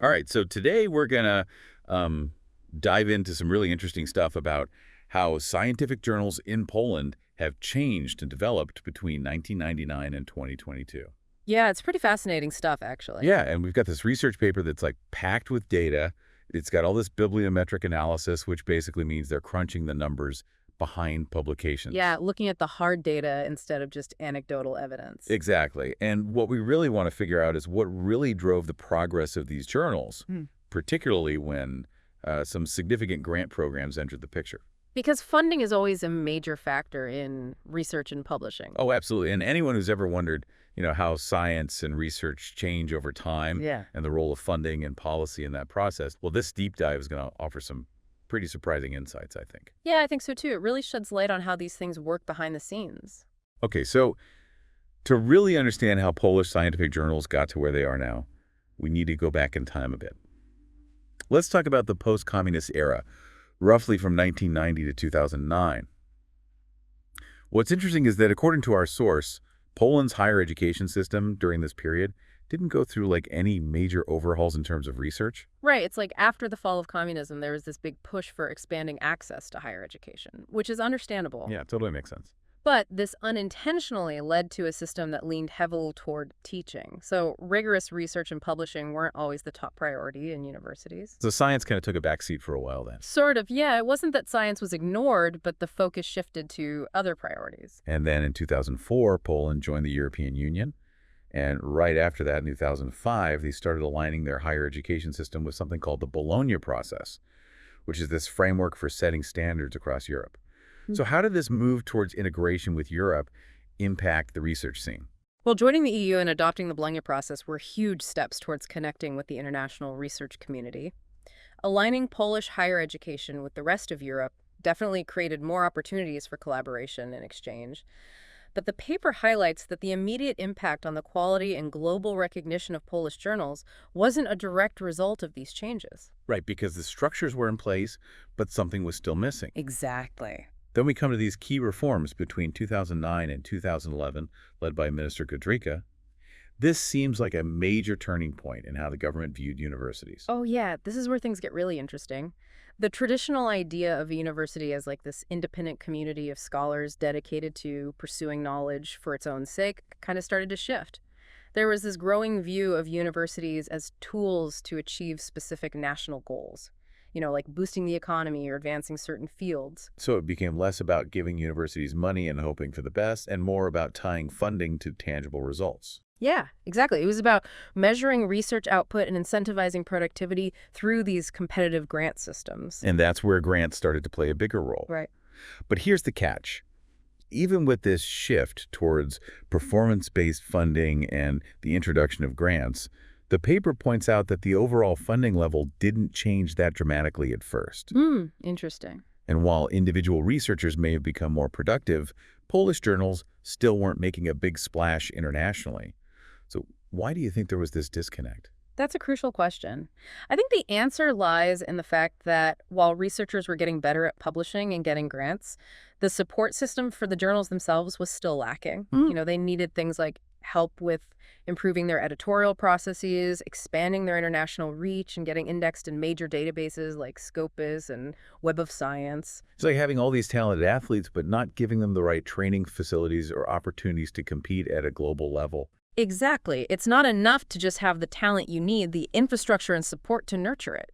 All right, so today we're going to dive into some really interesting stuff about how scientific journals in Poland have changed and developed between 1999 and 2022. Yeah, it's pretty fascinating stuff, actually. Yeah, and we've got this research paper that's like packed with data. It's got all this bibliometric analysis, which basically means they're crunching the numbers behind publications. Yeah, looking at the hard data instead of just anecdotal evidence. Exactly. And what we really want to figure out is what really drove the progress of these journals, Hmm. particularly when some significant grant programs entered the picture. Because funding is always a major factor in research and publishing. Oh, absolutely. And anyone who's ever wondered, how science and research change over time Yeah. and the role of funding and policy in that process, well, this deep dive is going to offer some pretty surprising insights, I think. Yeah, I think so too. It really sheds light on how these things work behind the scenes. Okay, so to really understand how Polish scientific journals got to where they are now, we need to go back in time a bit. Let's talk about the post-communist era, roughly from 1990 to 2009. What's interesting is that according to our source, Poland's higher education system during this period didn't go through like any major overhauls in terms of research. Right, it's like after the fall of communism, there was this big push for expanding access to higher education, which is understandable. Yeah, totally makes sense. But this unintentionally led to a system that leaned heavily toward teaching. So rigorous research and publishing weren't always the top priority in universities. So science kind of took a backseat for a while then. Sort of, yeah. It wasn't that science was ignored, but the focus shifted to other priorities. And then in 2004, Poland joined the European Union. And right after that, in 2005, they started aligning their higher education system with something called the Bologna process, which is this framework for setting standards across Europe. So how did this move towards integration with Europe impact the research scene? Well, joining the EU and adopting the Bologna process were huge steps towards connecting with the international research community. Aligning Polish higher education with the rest of Europe definitely created more opportunities for collaboration and exchange. But the paper highlights that the immediate impact on the quality and global recognition of Polish journals wasn't a direct result of these changes. Right, because the structures were in place, but something was still missing. Exactly. Then we come to these key reforms between 2009 and 2011, led by Minister Kudryka. This seems like a major turning point in how the government viewed universities. Oh, yeah, this is where things get really interesting. The traditional idea of a university as like this independent community of scholars dedicated to pursuing knowledge for its own sake kind of started to shift. There was this growing view of universities as tools to achieve specific national goals, like boosting the economy or advancing certain fields. So it became less about giving universities money and hoping for the best, and more about tying funding to tangible results. Yeah, exactly. It was about measuring research output and incentivizing productivity through these competitive grant systems. And that's where grants started to play a bigger role. Right. But here's the catch. Even with this shift towards performance-based funding and the introduction of grants, the paper points out that the overall funding level didn't change that dramatically at first. Interesting. And while individual researchers may have become more productive, Polish journals still weren't making a big splash internationally. So why do you think there was this disconnect? That's a crucial question. I think the answer lies in the fact that while researchers were getting better at publishing and getting grants, the support system for the journals themselves was still lacking. They needed things like help with improving their editorial processes, expanding their international reach, and getting indexed in major databases like Scopus and Web of Science. It's like having all these talented athletes, but not giving them the right training facilities or opportunities to compete at a global level. Exactly. It's not enough to just have the talent you need, the infrastructure and support to nurture it.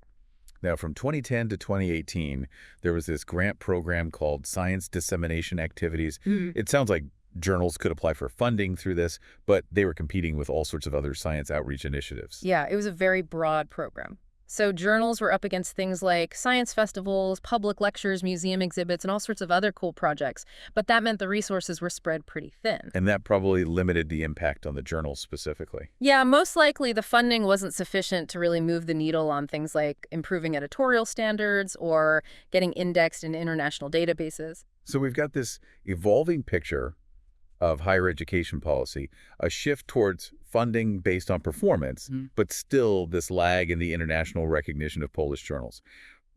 Now, from 2010 to 2018, there was this grant program called Science Dissemination Activities. It sounds like journals could apply for funding through this, but they were competing with all sorts of other science outreach initiatives. Yeah, it was a very broad program. So journals were up against things like science festivals, public lectures, museum exhibits, and all sorts of other cool projects. But that meant the resources were spread pretty thin. And that probably limited the impact on the journals specifically. Yeah, most likely the funding wasn't sufficient to really move the needle on things like improving editorial standards or getting indexed in international databases. So we've got this evolving picture of higher education policy, a shift towards funding based on performance, but still this lag in the international recognition of Polish journals.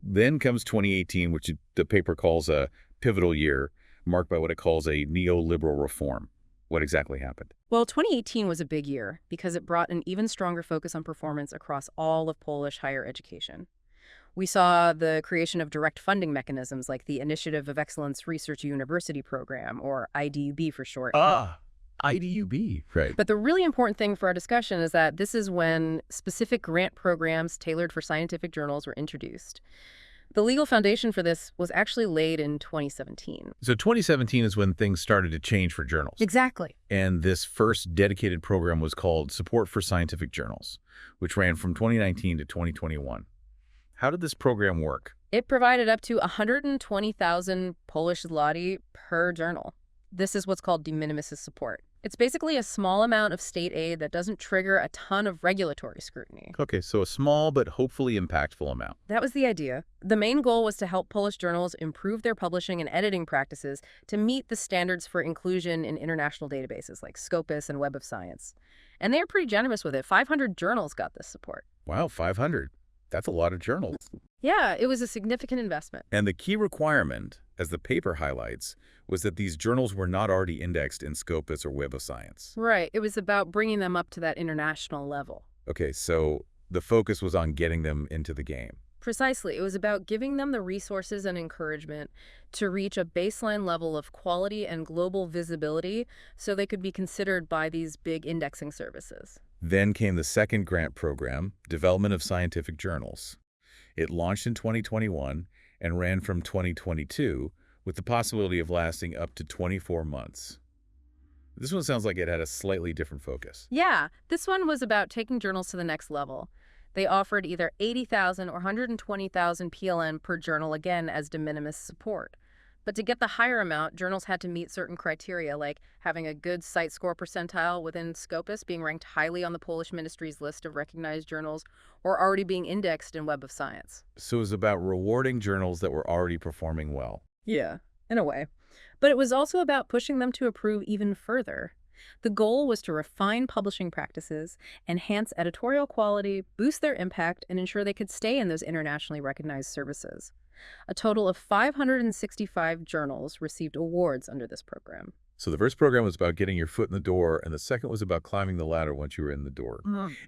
Then comes 2018, which the paper calls a pivotal year, marked by what it calls a neoliberal reform. What exactly happened? Well, 2018 was a big year because it brought an even stronger focus on performance across all of Polish higher education. We saw the creation of direct funding mechanisms like the Initiative of Excellence Research University Program, or IDUB for short. Ah, IDUB. Right. But the really important thing for our discussion is that this is when specific grant programs tailored for scientific journals were introduced. The legal foundation for this was actually laid in 2017. So 2017 is when things started to change for journals. Exactly. And this first dedicated program was called Support for Scientific Journals, which ran from 2019 to 2021. How did this program work? It provided up to 120,000 Polish zloty per journal. This is what's called de minimis support. It's basically a small amount of state aid that doesn't trigger a ton of regulatory scrutiny. Okay, so a small but hopefully impactful amount. That was the idea. The main goal was to help Polish journals improve their publishing and editing practices to meet the standards for inclusion in international databases like Scopus and Web of Science. And they are pretty generous with it. 500 journals got this support. Wow, 500. That's a lot of journals. Yeah, it was a significant investment. And the key requirement, as the paper highlights, was that these journals were not already indexed in Scopus or Web of Science. Right. It was about bringing them up to that international level. Okay, so the focus was on getting them into the game. Precisely. It was about giving them the resources and encouragement to reach a baseline level of quality and global visibility so they could be considered by these big indexing services. Then came the second grant program, Development of Scientific Journals. It launched in 2021 and ran from 2022 with the possibility of lasting up to 24 months. This one sounds like it had a slightly different focus. Yeah, this one was about taking journals to the next level. They offered either 80,000 or 120,000 PLN per journal, again as de minimis support. But to get the higher amount, journals had to meet certain criteria, like having a good site score percentile within Scopus, being ranked highly on the Polish ministry's list of recognized journals, or already being indexed in Web of Science. So it was about rewarding journals that were already performing well. Yeah, in a way. But it was also about pushing them to improve even further. The goal was to refine publishing practices, enhance editorial quality, boost their impact, and ensure they could stay in those internationally recognized services. A total of 565 journals received awards under this program. So the first program was about getting your foot in the door, and the second was about climbing the ladder once you were in the door.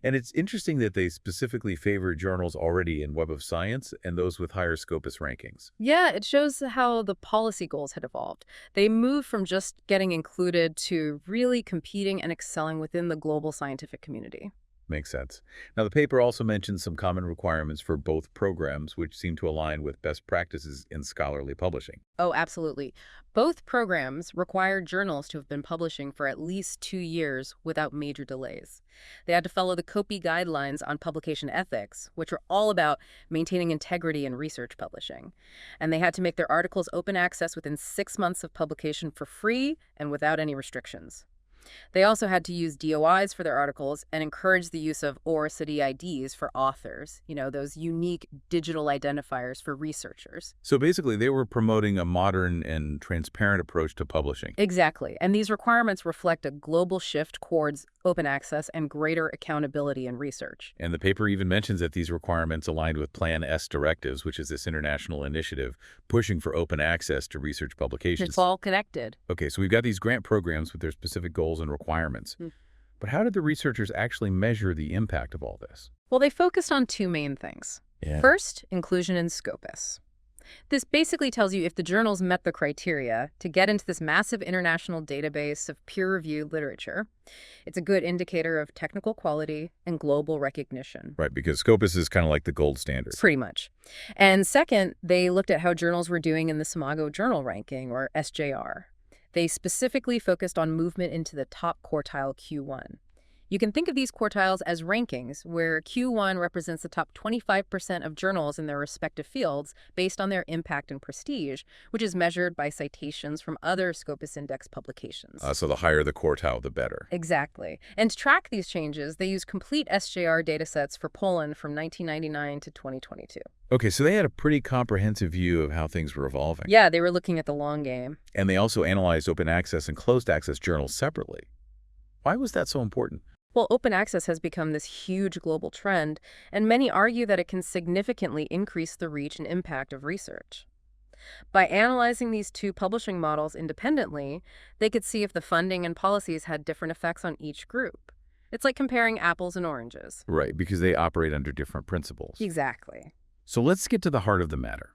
And it's interesting that they specifically favor journals already in Web of Science and those with higher Scopus rankings. Yeah, it shows how the policy goals had evolved. They moved from just getting included to really competing and excelling within the global scientific community. Makes sense. Now, the paper also mentions some common requirements for both programs, which seem to align with best practices in scholarly publishing. Oh, absolutely. Both programs required journals to have been publishing for at least 2 years without major delays. They had to follow the COPI guidelines on publication ethics, which are all about maintaining integrity in research publishing. And they had to make their articles open access within 6 months of publication for free and without any restrictions. They also had to use DOIs for their articles and encourage the use of ORCID IDs for authors, those unique digital identifiers for researchers. So basically, they were promoting a modern and transparent approach to publishing. Exactly. And these requirements reflect a global shift towards open access and greater accountability in research. And the paper even mentions that these requirements aligned with Plan S directives, which is this international initiative pushing for open access to research publications. It's all connected. Okay, so we've got these grant programs with their specific goals and requirements. But how did the researchers actually measure the impact of all this? Well, they focused on 2 main things. First, inclusion in Scopus. This basically tells you if the journals met the criteria to get into this massive international database of peer-reviewed literature. It's a good indicator of technical quality and global recognition. Right, because Scopus is kind of like the gold standard. Pretty much. And second, they looked at how journals were doing in the Scimago journal ranking, or SJR. They specifically focused on movement into the top quartile Q1. You can think of these quartiles as rankings, where Q1 represents the top 25% of journals in their respective fields based on their impact and prestige, which is measured by citations from other Scopus Index publications. So the higher the quartile, the better. Exactly. And to track these changes, they use complete SJR datasets for Poland from 1999 to 2022. Okay, so they had a pretty comprehensive view of how things were evolving. Yeah, they were looking at the long game. And they also analyzed open access and closed access journals separately. Why was that so important? Well, open access has become this huge global trend, and many argue that it can significantly increase the reach and impact of research. By analyzing these two publishing models independently, they could see if the funding and policies had different effects on each group. It's like comparing apples and oranges. Right, because they operate under different principles. Exactly. So let's get to the heart of the matter.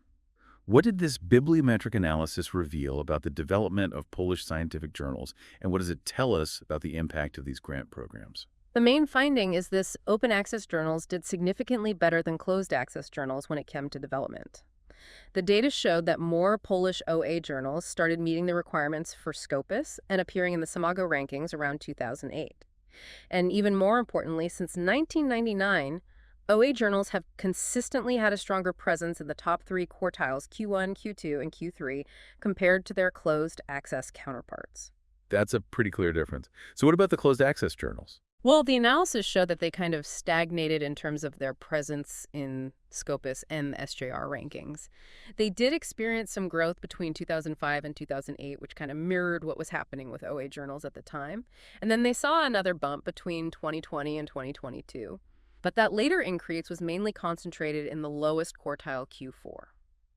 What did this bibliometric analysis reveal about the development of Polish scientific journals, and what does it tell us about the impact of these grant programs? The main finding is this open access journals did significantly better than closed access journals when it came to development. The data showed that more Polish OA journals started meeting the requirements for Scopus and appearing in the Scimago rankings around 2008. And even more importantly, since 1999, OA journals have consistently had a stronger presence in the top three quartiles, Q1, Q2, and Q3, compared to their closed access counterparts. That's a pretty clear difference. So what about the closed access journals? Well, the analysis showed that they kind of stagnated in terms of their presence in Scopus and the SJR rankings. They did experience some growth between 2005 and 2008, which kind of mirrored what was happening with OA journals at the time. And then they saw another bump between 2020 and 2022. But that later increase was mainly concentrated in the lowest quartile Q4.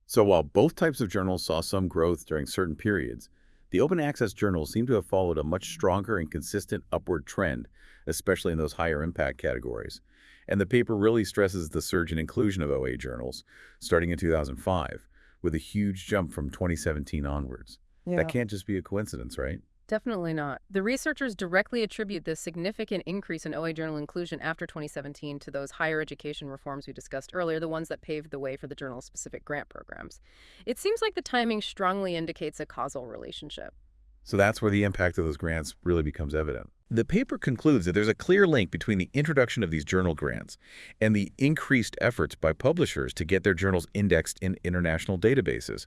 So while both types of journals saw some growth during certain periods, the open access journals seem to have followed a much stronger and consistent upward trend, especially in those higher impact categories. And the paper really stresses the surge in inclusion of OA journals, starting in 2005, with a huge jump from 2017 onwards. That can't just be a coincidence, right? Definitely not. The researchers directly attribute this significant increase in OA journal inclusion after 2017 to those higher education reforms we discussed earlier, the ones that paved the way for the journal's specific grant programs. It seems like the timing strongly indicates a causal relationship. So that's where the impact of those grants really becomes evident. The paper concludes that there's a clear link between the introduction of these journal grants and the increased efforts by publishers to get their journals indexed in international databases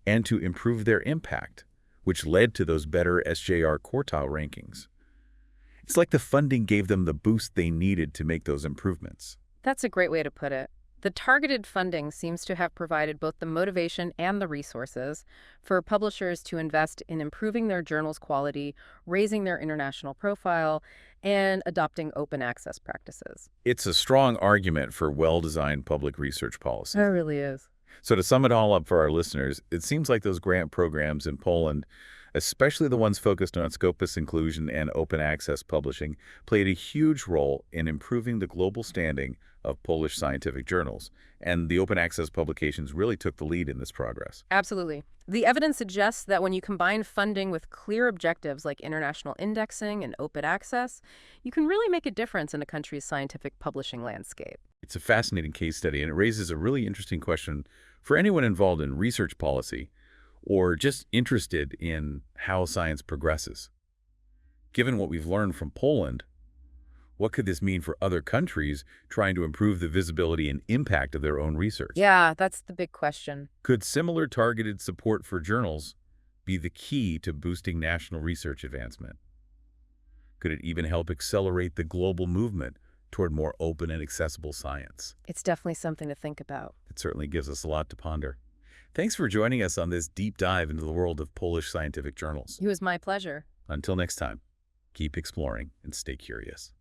and to improve their impact, which led to those better SJR quartile rankings. It's like the funding gave them the boost they needed to make those improvements. That's a great way to put it. The targeted funding seems to have provided both the motivation and the resources for publishers to invest in improving their journal's quality, raising their international profile, and adopting open access practices. It's a strong argument for well-designed public research policy. It really is. So to sum it all up for our listeners, it seems like those grant programs in Poland, especially the ones focused on Scopus inclusion and open access publishing, played a huge role in improving the global standing of Polish scientific journals. And the open access publications really took the lead in this progress. Absolutely. The evidence suggests that when you combine funding with clear objectives like international indexing and open access, you can really make a difference in a country's scientific publishing landscape. It's a fascinating case study, and it raises a really interesting question for anyone involved in research policy or just interested in how science progresses. Given what we've learned from Poland, what could this mean for other countries trying to improve the visibility and impact of their own research? Yeah, that's the big question. Could similar targeted support for journals be the key to boosting national research advancement? Could it even help accelerate the global movement toward more open and accessible science? It's definitely something to think about. It certainly gives us a lot to ponder. Thanks for joining us on this deep dive into the world of Polish scientific journals. It was my pleasure. Until next time, keep exploring and stay curious.